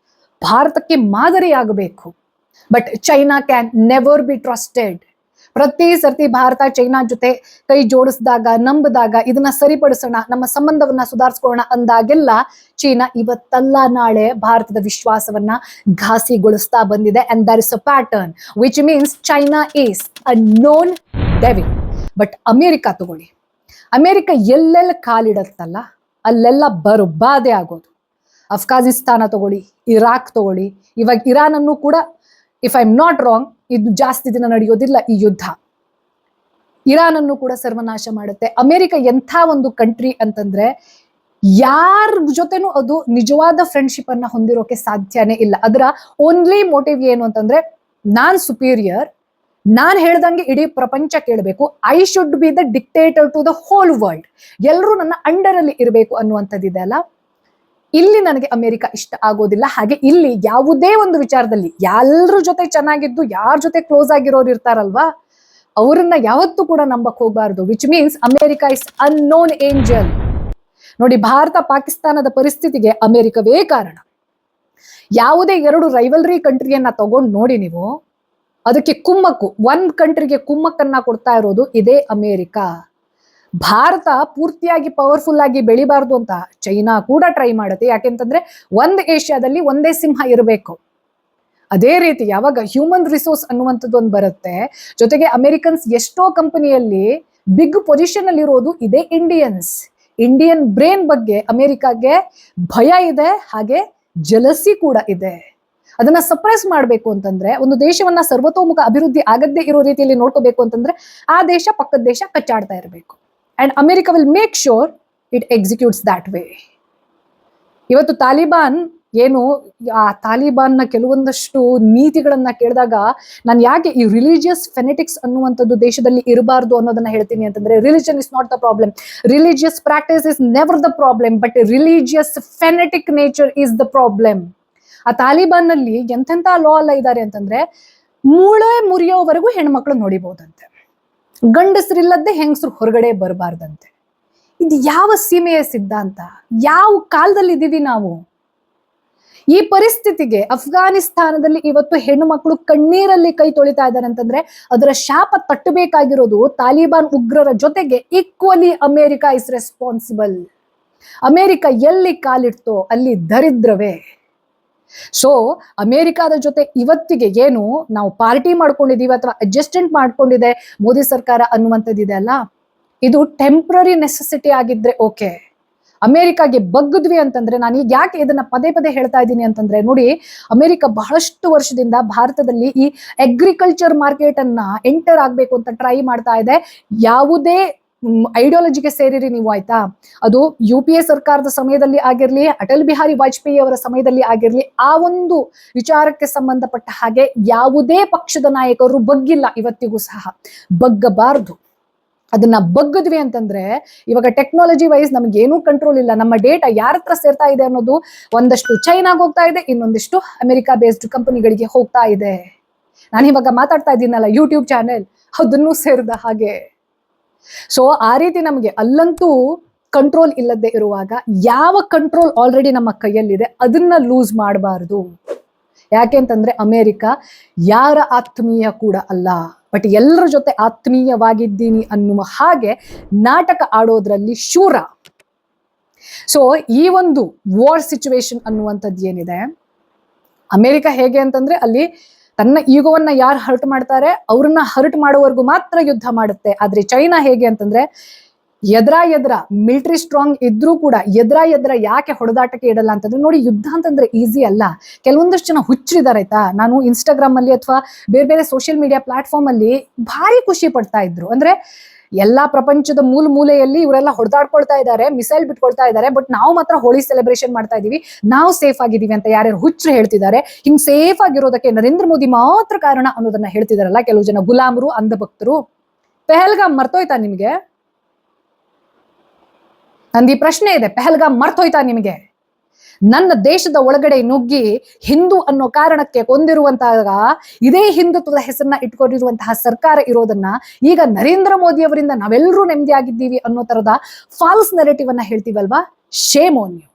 ಭಾರತಕ್ಕೆ ಮಾದರಿಯಾಗಬೇಕು. But China can never be trusted. ಪ್ರತಿ ಸರ್ತಿ ಭಾರತ ಚೈನಾ ಜೊತೆ ಕೈ ಜೋಡಿಸಿದಾಗ, ನಂಬಿದಾಗ, ಇದನ್ನ ಸರಿಪಡಿಸೋಣ, ನಮ್ಮ ಸಂಬಂಧವನ್ನ ಸುಧಾರಿಸ್ಕೊಳ್ಳೋಣ ಅಂದಾಗೆಲ್ಲ ಚೀನಾ ಇವತ್ತಲ್ಲ ನಾಳೆ ಭಾರತದ ವಿಶ್ವಾಸವನ್ನ ಘಾಸಿಗೊಳಿಸ್ತಾ ಬಂದಿದೆ. And there is a pattern which means China is a known devil. But America ತಗೊಳ್ಳಿ, ಅಮೆರಿಕ ಎಲ್ಲೆಲ್ಲ ಕಾಲಿಡತ್ತಲ್ಲ ಅಲ್ಲೆಲ್ಲ ಬರ್ಬಾದೆ ಆಗೋದು. ಅಫ್ಘಾನಿಸ್ತಾನ ತಗೊಳ್ಳಿ, ಇರಾಕ್ ತಗೊಳ್ಳಿ, ಇವಾಗ ಇರಾನ್ ಅನ್ನು ಕೂಡ, if I am not wrong, ಇದು ಜಾಸ್ತಿ ದಿನ ನಡೆಯೋದಿಲ್ಲ ಈ ಯುದ್ಧ. ಇರಾನ್ ಅನ್ನು ಕೂಡ ಸರ್ವನಾಶ ಮಾಡುತ್ತೆ. ಅಮೆರಿಕ ಎಂಥ ಒಂದು ಕಂಟ್ರಿ ಅಂತಂದ್ರೆ ಯಾರ ಜೊತೆನೂ ಅದು ನಿಜವಾದ ಫ್ರೆಂಡ್ಶಿಪ್ ಅನ್ನ ಹೊಂದಿರೋಕೆ ಸಾಧ್ಯನೇ ಇಲ್ಲ. ಅದರ ಓನ್ಲಿ ಮೋಟಿವ್ ಏನು ಅಂತಂದ್ರೆ, ನಾನ್ ಸುಪೀರಿಯರ್, ನಾನ್ ಹೇಳ್ದಂಗೆ ಇಡೀ ಪ್ರಪಂಚ ಕೇಳಬೇಕು, I should be the dictator to the whole world, ಎಲ್ಲರೂ ನನ್ನ ಅಂಡರ್ ಅಲ್ಲಿ ಇರಬೇಕು ಅನ್ನುವಂಥದ್ದಿದೆ ಅಲ್ಲ. ಇಲ್ಲಿ ನನಗೆ ಅಮೆರಿಕ ಇಷ್ಟ ಆಗೋದಿಲ್ಲ. ಹಾಗೆ ಇಲ್ಲಿ ಯಾವುದೇ ಒಂದು ವಿಚಾರದಲ್ಲಿ ಎಲ್ಲರ ಜೊತೆ ಚೆನ್ನಾಗಿದ್ದು ಯಾರ ಜೊತೆ ಕ್ಲೋಸ್ ಆಗಿರೋರು ಇರ್ತಾರಲ್ವಾ, ಅವರನ್ನ ಯಾವತ್ತೂ ಕೂಡ ನಂಬಕ್ ಹೋಗ್ಬಾರ್ದು. Which means America is unknown angel. ನೋಡಿ, ಭಾರತ ಪಾಕಿಸ್ತಾನದ ಪರಿಸ್ಥಿತಿಗೆ ಅಮೆರಿಕವೇ ಕಾರಣ. ಯಾವುದೇ 2 ರೈವಲ್ರಿ ಕಂಟ್ರಿಯನ್ನ ತಗೊಂಡು ನೋಡಿ ನೀವು, ಅದಕ್ಕೆ ಕುಮ್ಮಕ್ಕು, ಒಂದ್ ಕಂಟ್ರಿಗೆ ಕುಮ್ಮಕ್ಕನ್ನ ಕೊಡ್ತಾ ಇರೋದು ಇದೇ ಅಮೆರಿಕ. ಭಾರತ ಪೂರ್ತಿಯಾಗಿ ಪವರ್ಫುಲ್ ಆಗಿ ಬೆಳಿಬಾರ್ದು ಅಂತ ಚೈನಾ ಕೂಡ ಟ್ರೈ ಮಾಡುತ್ತೆ. ಯಾಕೆಂತಂದ್ರೆ ಒಂದ್ ಏಷ್ಯಾದಲ್ಲಿ ಒಂದೇ ಸಿಂಹ ಇರಬೇಕು. ಅದೇ ರೀತಿ ಯಾವಾಗ ಹ್ಯೂಮನ್ ರಿಸೋರ್ಸ್ ಅನ್ನುವಂಥದ್ದು ಒಂದು ಬರುತ್ತೆ, ಜೊತೆಗೆ ಅಮೆರಿಕನ್ಸ್ ಎಷ್ಟೋ ಕಂಪನಿಯಲ್ಲಿ ಬಿಗ್ ಪೊಸಿಷನ್ ಅಲ್ಲಿ ಇರೋದು ಇದೇ ಇಂಡಿಯನ್ಸ್. ಇಂಡಿಯನ್ ಬ್ರೇನ್ ಬಗ್ಗೆ ಅಮೆರಿಕಾಗೆ ಭಯ ಇದೆ, ಹಾಗೆ ಜಲಸಿ ಕೂಡ ಇದೆ. ಅದನ್ನ ಸಪ್ರೆಸ್ ಮಾಡ್ಬೇಕು ಅಂತಂದ್ರೆ, ಒಂದು ದೇಶವನ್ನ ಸರ್ವತೋಮುಖ ಅಭಿವೃದ್ಧಿ ಆಗದ್ದೇ ಇರೋ ರೀತಿಯಲ್ಲಿ ನೋಡ್ಕೋಬೇಕು ಅಂತಂದ್ರೆ ಆ ದೇಶ ಪಕ್ಕದ ದೇಶ ಕಚ್ಚಾಡ್ತಾ ಇರಬೇಕು. And America will make sure it executes that way. ಇವತ್ತು ತಾಲಿಬಾನ್ ಏನು, ಆ ತಾಲಿಬಾನ್ನ ಕೆಲವೊಂದಷ್ಟು ನೀತಿಗಳನ್ನ ಕೇಳಿದಾಗ ನಾನು ಯಾಕೆ ಈ ರಿಲಿಜಿಯಸ್ ಫೆನೆಟಿಕ್ಸ್ ಅನ್ನುವಂಥದ್ದು ದೇಶದಲ್ಲಿ ಇರಬಾರ್ದು ಅನ್ನೋದನ್ನ ಹೇಳ್ತೀನಿ ಅಂತಂದ್ರೆ, religion is not the problem, religious practice is never the problem, but religious fanatic nature is the problem. ಆ ತಾಲಿಬಾನ್ ನಲ್ಲಿ ಎಂತೆಂತ ಲಾ ಎಲ್ಲ ಇದ್ದಾರೆ ಅಂತಂದ್ರೆ, ಮೂಳೆ ಮುರಿಯೋವರೆಗೂ ಹೆಣ್ಮಕ್ಳು ನೋಡಿಬಹುದಂತೆ, ಗಂಡಸರಿಲ್ಲದೆ ಹೆಂಗಸರು ಹೊರಗಡೆ ಬರಬಾರ್ದಂತೆ. ಇದು ಯಾವ ಸೀಮೆಯ ಸಿದ್ಧಾಂತ? ಯಾವ ಕಾಲದಲ್ಲಿ ಇದೀವಿ ನಾವು? ಈ ಪರಿಸ್ಥಿತಿಗೆ ಅಫ್ಘಾನಿಸ್ತಾನದಲ್ಲಿ ಇವತ್ತು ಹೆಣ್ಣು ಮಕ್ಕಳು ಕಣ್ಣೀರಲ್ಲಿ ಕೈ ತೊಳಿತಾ ಇದ್ದಾರೆ ಅಂತಂದ್ರೆ ಅದರ ಶಾಪ ತಟ್ಟಬೇಕಾಗಿರೋದು ತಾಲಿಬಾನ್ ಉಗ್ರರ ಜೊತೆಗೆ equally America is responsible. America ಎಲ್ಲಿ ಕಾಲಿಡ್ತೋ ಅಲ್ಲಿ ದರಿದ್ರವೇ. ಸೊ ಅಮೆರಿಕಾದ ಜೊತೆ ಇವತ್ತಿಗೆ ಏನು ನಾವು ಪಾರ್ಟಿ ಮಾಡ್ಕೊಂಡಿದೀವಿ ಅಥವಾ ಅಡ್ಜಸ್ಟ್ಮೆಂಟ್ ಮಾಡ್ಕೊಂಡಿದೆ ಮೋದಿ ಸರ್ಕಾರ ಅನ್ನುವಂಥದ್ದಿದೆ ಅಲ್ಲ, ಇದು ಟೆಂಪ್ರರಿ ನೆಸೆಸಿಟಿ ಆಗಿದ್ರೆ ಓಕೆ. ಅಮೆರಿಕಾಗೆ ಬಗ್ಗದ್ವಿ ಅಂತಂದ್ರೆ, ನಾನು ಈಗ ಯಾಕೆ ಇದನ್ನ ಪದೇ ಪದೇ ಹೇಳ್ತಾ ಇದ್ದೀನಿ ಅಂತಂದ್ರೆ, ನೋಡಿ, ಅಮೆರಿಕ ಬಹಳಷ್ಟು ವರ್ಷದಿಂದ ಭಾರತದಲ್ಲಿ ಈ ಅಗ್ರಿಕಲ್ಚರ್ ಮಾರ್ಕೆಟ್ ಅನ್ನ ಎಂಟರ್ ಆಗ್ಬೇಕು ಅಂತ ಟ್ರೈ ಮಾಡ್ತಾ ಇದೆ. ಯಾವುದೇ ಐಡಿಯಾಲಜಿಗೆ ಸೇರಿರಿ ನೀವು, ಆಯ್ತಾ. ಅದು UPA ಸರ್ಕಾರದ ಸಮಯದಲ್ಲಿ ಆಗಿರ್ಲಿ, ಅಟಲ್ ಬಿಹಾರಿ ವಾಜಪೇಯಿ ಅವರ ಸಮಯದಲ್ಲಿ ಆಗಿರ್ಲಿ, ಆ ಒಂದು ವಿಚಾರಕ್ಕೆ ಸಂಬಂಧಪಟ್ಟ ಹಾಗೆ ಯಾವುದೇ ಪಕ್ಷದ ನಾಯಕರು ಬಗ್ಗಿಲ್ಲ, ಇವತ್ತಿಗೂ ಸಹ ಬಗ್ಗಬಾರದು. ಅದನ್ನ ಬಗ್ಗದ್ವಿ ಅಂತಂದ್ರೆ ಇವಾಗ ಟೆಕ್ನಾಲಜಿ ವೈಸ್ ನಮ್ಗೆ ಏನೂ ಕಂಟ್ರೋಲ್ ಇಲ್ಲ. ನಮ್ಮ ಡೇಟಾ ಯಾರ ಹತ್ರ ಸೇರ್ತಾ ಇದೆ ಅನ್ನೋದು ಒಂದಷ್ಟು ಚೈನಾಗ್ ಹೋಗ್ತಾ ಇದೆ, ಇನ್ನೊಂದಿಷ್ಟು ಅಮೆರಿಕಾ ಬೇಸ್ಡ್ ಕಂಪನಿಗಳಿಗೆ ಹೋಗ್ತಾ ಇದೆ. ನಾನು ಇವಾಗ ಮಾತಾಡ್ತಾ ಇದ್ದೀನಲ್ಲ, ಯೂಟ್ಯೂಬ್ ಚಾನೆಲ್ ಅದನ್ನು ಸೇರಿದ ಹಾಗೆ. ಸೊ ಆ ರೀತಿ ನಮಗೆ ಅಲ್ಲಂತೂ ಕಂಟ್ರೋಲ್ ಇಲ್ಲದೆ ಇರುವಾಗ ಯಾವ ಕಂಟ್ರೋಲ್ ಆಲ್ರೆಡಿ ನಮ್ಮ ಕೈಯಲ್ಲಿದೆ ಅದನ್ನ ಲೂಸ್ ಮಾಡಬಾರದು. ಯಾಕೆಂತಂದ್ರೆ ಅಮೆರಿಕ ಯಾರ ಆತ್ಮೀಯ ಕೂಡ ಅಲ್ಲ, ಬಟ್ ಎಲ್ಲರ ಜೊತೆ ಆತ್ಮೀಯವಾಗಿದ್ದೀನಿ ಅನ್ನುವ ಹಾಗೆ ನಾಟಕ ಆಡೋದ್ರಲ್ಲಿ ಶೂರ. ಸೊ ಈ ಒಂದು ವಾರ್ ಸಿಚುವೇಶನ್ ಅನ್ನುವಂಥದ್ದು ಏನಿದೆ, ಅಮೆರಿಕ ಹೇಗೆ ಅಂತಂದ್ರೆ ಅಲ್ಲಿ ತನ್ನ ಈಗೋವನ್ನ ಯಾರು ಹರ್ಟ್ ಮಾಡ್ತಾರೆ ಅವ್ರನ್ನ ಹರ್ಟ್ ಮಾಡೋವರೆಗೂ ಮಾತ್ರ ಯುದ್ಧ ಮಾಡುತ್ತೆ. ಆದ್ರೆ ಚೈನಾ ಹೇಗೆ ಅಂತಂದ್ರೆ ಎದ್ರ ಮಿಲಿಟರಿ ಸ್ಟ್ರಾಂಗ್ ಇದ್ರೂ ಕೂಡ ಎದ್ರ ಯಾಕೆ ಹೊಡೆದಾಟಕ್ಕೆ ಇಡಲ್ಲ ಅಂತಂದ್ರೆ, ನೋಡಿ ಯುದ್ಧ ಅಂತಂದ್ರೆ ಈಸಿ ಅಲ್ಲ. ಕೆಲವೊಂದಷ್ಟು ಜನ ಹುಚ್ಚರಿದ್ದಾರೆ ಆಯ್ತಾ. ನಾನು ಇನ್ಸ್ಟಾಗ್ರಾಮ್ ಅಲ್ಲಿ ಅಥವಾ ಬೇರೆ ಬೇರೆ ಸೋಷಿಯಲ್ ಮೀಡಿಯಾ ಪ್ಲಾಟ್ಫಾರ್ಮ್ ಅಲ್ಲಿ ಭಾರಿ ಖುಷಿ ಪಡ್ತಾ ಇದ್ರು. ಅಂದ್ರೆ ಎಲ್ಲಾ ಪ್ರಪಂಚದ ಮೂಲೆಯಲ್ಲಿ ಇವರೆಲ್ಲ ಹೊಡೆದಾಡ್ಕೊಳ್ತಾ ಇದ್ದಾರೆ, ಮಿಸೈಲ್ ಬಿಟ್ಕೊಳ್ತಾ ಇದ್ದಾರೆ, ಬಟ್ ನಾವು ಮಾತ್ರ ಹೋಳಿ ಸೆಲೆಬ್ರೇಷನ್ ಮಾಡ್ತಾ ಇದೀವಿ, ನಾವು ಸೇಫ್ ಆಗಿದೀವಿ ಅಂತ ಯಾರ್ಯಾರು ಹುಚ್ಚರು ಹೇಳ್ತಿದ್ದಾರೆ. ಹಿಂಗ್ ಸೇಫ್ ಆಗಿರೋದಕ್ಕೆ ನರೇಂದ್ರ ಮೋದಿ ಮಾತ್ರ ಕಾರಣ ಅನ್ನೋದನ್ನ ಹೇಳ್ತಿದಾರಲ್ಲ ಕೆಲವು ಜನ ಗುಲಾಮರು, ಅಂಧಭಕ್ತರು. ಪೆಹಲ್ಗಾಮ್ ಮರ್ತೋಯ್ತಾ ನಿಮ್ಗೆ? ನಂದಿ ಪ್ರಶ್ನೆ ಇದೆ, ಪೆಹಲ್ಗಾಮ್ ಮರ್ತೋಯ್ತಾ ನಿಮಗೆ? ನನ್ನ ದೇಶದ ಒಳಗಡೆ ನುಗ್ಗಿ ಹಿಂದೂ ಅನ್ನೋ ಕಾರಣಕ್ಕೆ ಕೊಂದಿರುವಂತಹ, ಇದೇ ಹಿಂದುತ್ವದ ಹೆಸರನ್ನ ಇಟ್ಕೊಂಡಿರುವಂತಹ ಸರ್ಕಾರ ಇರೋದನ್ನ ಈಗ ನರೇಂದ್ರ ಮೋದಿ ಅವರಿಂದ ನಾವೆಲ್ಲರೂ ನೆಮ್ಮದಿಯಾಗಿದ್ದೀವಿ ಅನ್ನೋ ತರದ ಫಾಲ್ಸ್ ನೆರೇಟಿವ್ ಅನ್ನ ಹೇಳ್ತೀವಲ್ವಾ, ಶೇಮ್ ಆನ್ ಯು.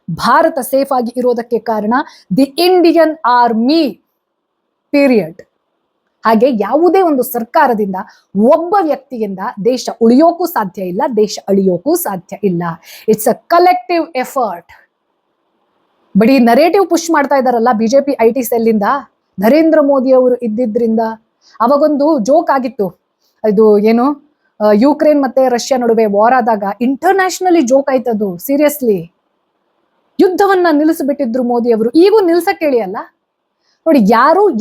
ಭಾರತ ಸೇಫ್ ಆಗಿ ಇರೋದಕ್ಕೆ ಕಾರಣ ದಿ ಇಂಡಿಯನ್ ಆರ್ಮಿ, ಪೀರಿಯಡ್. ಹಾಗೆ ಯಾವುದೇ ಒಂದು ಸರ್ಕಾರದಿಂದ ಒಬ್ಬ ವ್ಯಕ್ತಿಯಿಂದ ದೇಶ ಉಳಿಯೋಕ್ಕೂ ಸಾಧ್ಯ ಇಲ್ಲ, ದೇಶ ಅಳಿಯೋಕ್ಕೂ ಸಾಧ್ಯ ಇಲ್ಲ. It's a collective effort. ಬರೀ ನರೇಟಿವ್ ಪುಷ್ ಮಾಡ್ತಾ ಇದಾರಲ್ಲ ಬಿಜೆಪಿ IT ಸೆಲ್ಲಿಂದ, ನರೇಂದ್ರ ಮೋದಿ ಅವರು ಇದ್ದಿದ್ರಿಂದ. ಅವಾಗೊಂದು ಜೋಕ್ ಆಗಿತ್ತು, ಇದು ಏನು ಯುಕ್ರೇನ್ ಮತ್ತೆ ರಷ್ಯಾ ನಡುವೆ ವಾರ್ ಆದಾಗ ಇಂಟರ್ನ್ಯಾಷನಲಿ ಜೋಕ್ ಆಯ್ತದು. ಸೀರಿಯಸ್ಲಿ ಯುದ್ಧವನ್ನ ನಿಲ್ಲಿಸಿಬಿಟ್ಟಿದ್ರು ಮೋದಿ ಅವರು. ಈಗೂ ನಿಲ್ಸಕ್ ಹೇಳಿ ಅಲ್ಲ. ನೋಡಿ,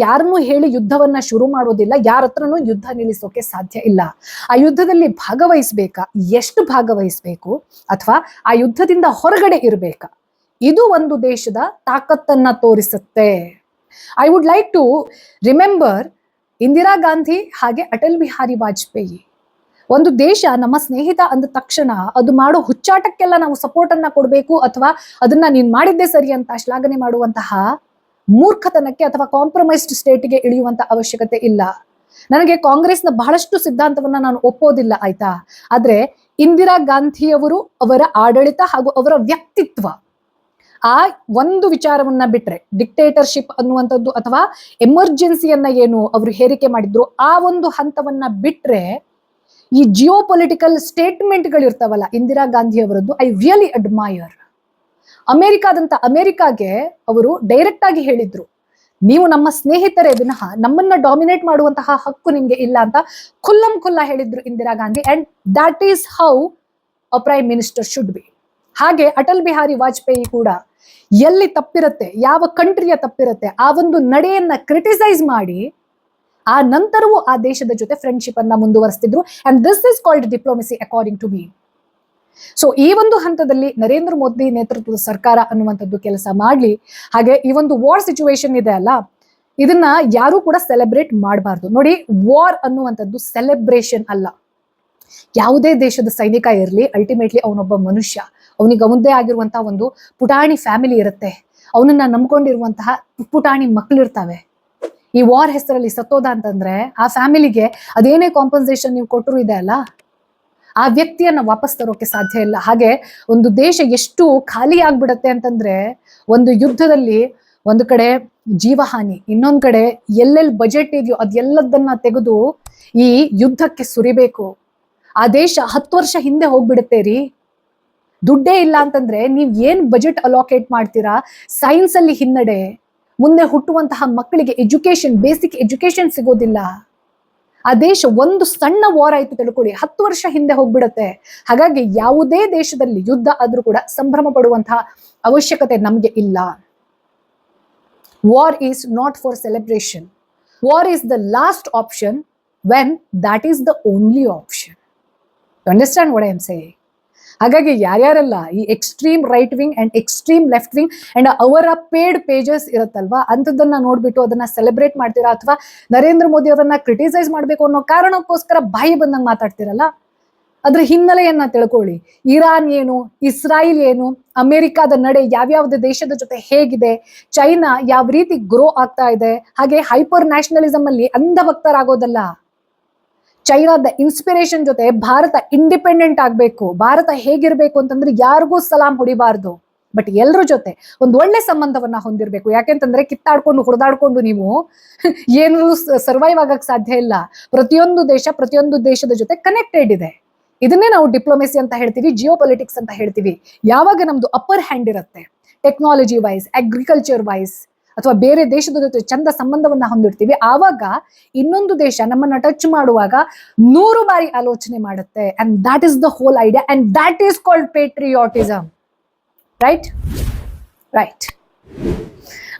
ಯಾರನ್ನೂ ಹೇಳಿ ಯುದ್ಧವನ್ನ ಶುರು ಮಾಡೋದಿಲ್ಲ, ಯಾರ ಹತ್ರನೂ ಯುದ್ಧ ನಿಲ್ಲಿಸೋಕೆ ಸಾಧ್ಯ ಇಲ್ಲ. ಆ ಯುದ್ಧದಲ್ಲಿ ಭಾಗವಹಿಸ್ಬೇಕಾ, ಎಷ್ಟು ಭಾಗವಹಿಸ್ಬೇಕು, ಅಥವಾ ಆ ಯುದ್ಧದಿಂದ ಹೊರಗಡೆ ಇರಬೇಕಾ, ಇದು ಒಂದು ದೇಶದ ತಾಕತ್ತನ್ನ ತೋರಿಸುತ್ತೆ. I would like to remember Indira Gandhi ಹಾಗೆ ಅಟಲ್ ಬಿಹಾರಿ ವಾಜಪೇಯಿ. ಒಂದು ದೇಶ ನಮ್ಮ ಸ್ನೇಹಿತ ಅಂದ ತಕ್ಷಣ ಅದು ಮಾಡೋ ಹುಚ್ಚಾಟಕ್ಕೆಲ್ಲ ನಾವು ಸಪೋರ್ಟ್ ಅನ್ನ ಕೊಡಬೇಕು, ಅಥವಾ ಅದನ್ನ ನೀನ್ ಮಾಡಿದ್ದೆ ಸರಿ ಅಂತ ಶ್ಲಾಘನೆ ಮಾಡುವಂತಹ ಮೂರ್ಖತನಕ್ಕೆ ಅಥವಾ ಕಾಂಪ್ರಮೈಸ್ಡ್ ಸ್ಟೇಟ್ಗೆ ಇಳಿಯುವಂತ ಅವಶ್ಯಕತೆ ಇಲ್ಲ. ನನಗೆ ಕಾಂಗ್ರೆಸ್ನ ಬಹಳಷ್ಟು ಸಿದ್ಧಾಂತವನ್ನ ನಾನು ಒಪ್ಪೋದಿಲ್ಲ, ಆಯ್ತಾ. ಆದ್ರೆ ಇಂದಿರಾ ಗಾಂಧಿಯವರು, ಅವರ ಆಡಳಿತ ಹಾಗೂ ಅವರ ವ್ಯಕ್ತಿತ್ವ, ಆ ಒಂದು ವಿಚಾರವನ್ನ ಬಿಟ್ರೆ, ಡಿಕ್ಟೇಟರ್ಶಿಪ್ ಅನ್ನುವಂಥದ್ದು ಅಥವಾ ಎಮರ್ಜೆನ್ಸಿಯನ್ನ ಏನು ಅವರು ಹೇರಿಕೆ ಮಾಡಿದ್ರು ಆ ಒಂದು ಹಂತವನ್ನ ಬಿಟ್ರೆ, ಈ ಜಿಯೋ ಪೊಲಿಟಿಕಲ್ ಸ್ಟೇಟ್ಮೆಂಟ್ಗಳಿರ್ತಾವಲ್ಲ ಇಂದಿರಾ ಗಾಂಧಿ ಅವರದ್ದು, ಐ ರಿಯಲಿ ಅಡ್ಮೈರ್. ಅಮೆರಿಕಾಗೆ ಅವರು ಡೈರೆಕ್ಟ್ ಆಗಿ ಹೇಳಿದ್ರು, ನೀವು ನಮ್ಮ ಸ್ನೇಹಿತರೇ ವಿನಃ ನಮ್ಮನ್ನ ಡಾಮಿನೇಟ್ ಮಾಡುವಂತಹ ಹಕ್ಕು ನಿಮ್ಗೆ ಇಲ್ಲ ಅಂತ ಖುಲ್ಲಂ ಖುಲ್ಲಾ ಹೇಳಿದ್ರು Indira Gandhi. And that is how a prime minister should be. ಹಾಗೆ ಅಟಲ್ ಬಿಹಾರಿ ವಾಜಪೇಯಿ ಕೂಡ ಎಲ್ಲಿ ತಪ್ಪಿರುತ್ತೆ, ಯಾವ ಕಂಟ್ರಿಯ ತಪ್ಪಿರುತ್ತೆ, ಆ ಒಂದು ನಡೆಯನ್ನ ಕ್ರಿಟಿಸೈಸ್ ಮಾಡಿ ಆ ನಂತರವೂ ಆ ದೇಶದ ಜೊತೆ ಫ್ರೆಂಡ್ಶಿಪ್ ಅನ್ನ ಮುಂದುವರಿಸ್ತಿದ್ರು. And this is called diplomacy according to me. So ಈ ಒಂದು ಹಂತದಲ್ಲಿ ನರೇಂದ್ರ ಮೋದಿ ನೇತೃತ್ವದ ಸರ್ಕಾರ ಅನ್ನುವಂಥದ್ದು ಕೆಲಸ ಮಾಡ್ಲಿ. ಹಾಗೆ ಈ ಒಂದು ವಾರ್ ಸಿಚುವೇಶನ್ ಇದೆ ಅಲ್ಲ, ಇದನ್ನ ಯಾರು ಕೂಡ ಸೆಲೆಬ್ರೇಟ್ ಮಾಡಬಾರ್ದು. ನೋಡಿ, ವಾರ್ ಅನ್ನುವಂಥದ್ದು ಸೆಲೆಬ್ರೇಷನ್ ಅಲ್ಲ. ಯಾವುದೇ ದೇಶದ ಸೈನಿಕ ಇರಲಿ, ಅಲ್ಟಿಮೇಟ್ಲಿ ಅವನೊಬ್ಬ ಮನುಷ್ಯ. ಅವನಿಗೆ ಅವನದೇ ಆಗಿರುವಂತಹ ಒಂದು ಪುಟಾಣಿ ಫ್ಯಾಮಿಲಿ ಇರುತ್ತೆ, ಅವನನ್ನ ನಂಬ್ಕೊಂಡಿರುವಂತಹ ಪುಟಾಣಿ ಮಕ್ಕಳಿರ್ತವೆ. ಈ ವಾರ್ ಹೆಸರಲ್ಲಿ ಸತ್ತೋದ ಅಂತಂದ್ರೆ ಆ ಫ್ಯಾಮಿಲಿಗೆ ಅದೇನೇ ಕಾಂಪನ್ಸೇಷನ್ ನೀವು ಕೊಟ್ಟರು ಇದೆ ಅಲ್ಲ, ಆ ವ್ಯಕ್ತಿಯನ್ನ ವಾಪಸ್ ತರೋಕೆ ಸಾಧ್ಯ ಇಲ್ಲ. ಹಾಗೆ ಒಂದು ದೇಶ ಎಷ್ಟು ಖಾಲಿ ಆಗ್ಬಿಡತ್ತೆ ಅಂತಂದ್ರೆ, ಒಂದು ಯುದ್ಧದಲ್ಲಿ ಒಂದು ಕಡೆ ಜೀವಹಾನಿ, ಇನ್ನೊಂದ್ ಕಡೆ ಎಲ್ಲೆಲ್ಲಿ ಬಜೆಟ್ ಇದೆಯೋ ಅದೆಲ್ಲದನ್ನ ತೆಗೆದು ಈ ಯುದ್ಧಕ್ಕೆ ಸುರಿಬೇಕು. ಆ ದೇಶ 10 ವರ್ಷ ಹಿಂದೆ ಹೋಗ್ಬಿಡುತ್ತೆ ರೀ. ದುಡ್ಡೇ ಇಲ್ಲ ಅಂತಂದ್ರೆ ನೀವ್ ಏನ್ ಬಜೆಟ್ ಅಲೋಕೇಟ್ ಮಾಡ್ತೀರಾ? ಸೈನ್ಸ್ ಅಲ್ಲಿ ಹಿನ್ನಡೆ, ಮುಂದೆ ಹುಟ್ಟುವಂತಹ ಮಕ್ಕಳಿಗೆ ಎಜುಕೇಶನ್, ಬೇಸಿಕ್ ಎಜುಕೇಶನ್ ಸಿಗೋದಿಲ್ಲ. ಆ ದೇಶ ಒಂದು ಸಣ್ಣ ವಾರ್ ಆಯ್ತು ತಿಳ್ಕೊಳ್ಳಿ, 10 ವರ್ಷ ಹಿಂದೆ ಹೋಗ್ಬಿಡತ್ತೆ. ಹಾಗಾಗಿ ಯಾವುದೇ ದೇಶದಲ್ಲಿ ಯುದ್ಧ ಆದ್ರೂ ಕೂಡ ಸಂಭ್ರಮ ಪಡುವಂತಹ ಅವಶ್ಯಕತೆ ನಮ್ಗೆ ಇಲ್ಲ. War is not for celebration. War is the last option when that is the only option. You understand what I am saying? ಹಾಗಾಗಿ ಯಾರ್ಯಾರೆಲ್ಲ ಈ extreme right wing and extreme left wing and ಅವರ ಪೇಡ್ ಪೇಜಸ್ ಇರುತ್ತಲ್ವಾ, ಅಂಥದ್ದನ್ನ ನೋಡ್ಬಿಟ್ಟು ಅದನ್ನ celebrate ಮಾಡ್ತೀರಾ, ಅಥವಾ ನರೇಂದ್ರ ಮೋದಿ ಅವರನ್ನ ಕ್ರಿಟಿಸೈಸ್ ಮಾಡಬೇಕು ಅನ್ನೋ ಕಾರಣಕ್ಕೋಸ್ಕರ ಬಾಯಿ ಬಂದಂಗೆ ಮಾತಾಡ್ತಿರಲ್ಲ, ಅದ್ರ ಹಿನ್ನೆಲೆಯನ್ನ ತಿಳ್ಕೊಳ್ಳಿ. ಇರಾನ್ ಏನು, ಇಸ್ರಾಯಿಲ್ ಏನು, ಅಮೆರಿಕಾದ ನಡೆ ಯಾವ್ಯಾವ್ದು ದೇಶದ ಜೊತೆ ಹೇಗಿದೆ, ಚೈನಾ ಯಾವ ರೀತಿ ಗ್ರೋ ಆಗ್ತಾ ಇದೆ, ಹಾಗೆ ಹೈಪರ್ ನ್ಯಾಷನಲಿಸಮ್ ಅಲ್ಲಿ ಅಂಧಭಕ್ತರಾಗೋದಲ್ಲ. ಚೈನಾದ ಇನ್ಸ್ಪಿರೇಷನ್ ಜೊತೆ ಭಾರತ ಇಂಡಿಪೆಂಡೆಂಟ್ ಆಗ್ಬೇಕು. ಭಾರತ ಹೇಗಿರ್ಬೇಕು ಅಂತಂದ್ರೆ ಯಾರಿಗೂ ಸಲಾಂ ಹೊಡಿಬಾರ್ದು, ಬಟ್ ಎಲ್ಲರ ಜೊತೆ ಒಂದು ಒಳ್ಳೆ ಸಂಬಂಧವನ್ನ ಹೊಂದಿರಬೇಕು. ಯಾಕೆಂತಂದ್ರೆ ಕಿತ್ತಾಡ್ಕೊಂಡು ಹೊಡೆದಾಡ್ಕೊಂಡು ನೀವು ಏನು ಸರ್ವೈವ್ ಆಗಕ್ ಸಾಧ್ಯ ಇಲ್ಲ. ಪ್ರತಿಯೊಂದು ದೇಶದ ಜೊತೆ ಕನೆಕ್ಟೆಡ್ ಇದೆ. ಇದನ್ನೇ ನಾವು ಡಿಪ್ಲೊಮೆಸಿ ಅಂತ ಹೇಳ್ತೀವಿ, ಜಿಯೋ ಪೊಲಿಟಿಕ್ಸ್ ಅಂತ ಹೇಳ್ತೀವಿ. ಯಾವಾಗ ನಮ್ದು ಅಪ್ಪರ್ ಹ್ಯಾಂಡ್ ಇರುತ್ತೆ, ಟೆಕ್ನಾಲಜಿ ವೈಸ್, ಅಗ್ರಿಕಲ್ಚರ್ ವೈಸ್, ಅಥವಾ ಬೇರೆ ದೇಶದ ಜೊತೆ ಚಂದ ಸಂಬಂಧವನ್ನ ಹೊಂದಿರ್ತೀವಿ, ಆವಾಗ ಇನ್ನೊಂದು ದೇಶ ನಮ್ಮನ್ನ ಟಚ್ ಮಾಡುವಾಗ 100 ಬಾರಿ ಆಲೋಚನೆ ಮಾಡುತ್ತೆ. And that is the whole idea, and that is called patriotism. Right? Right.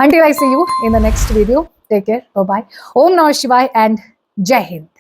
Until I see you in the next video, take care. Bye bye. Om Namah Shivaya and Jai Hind.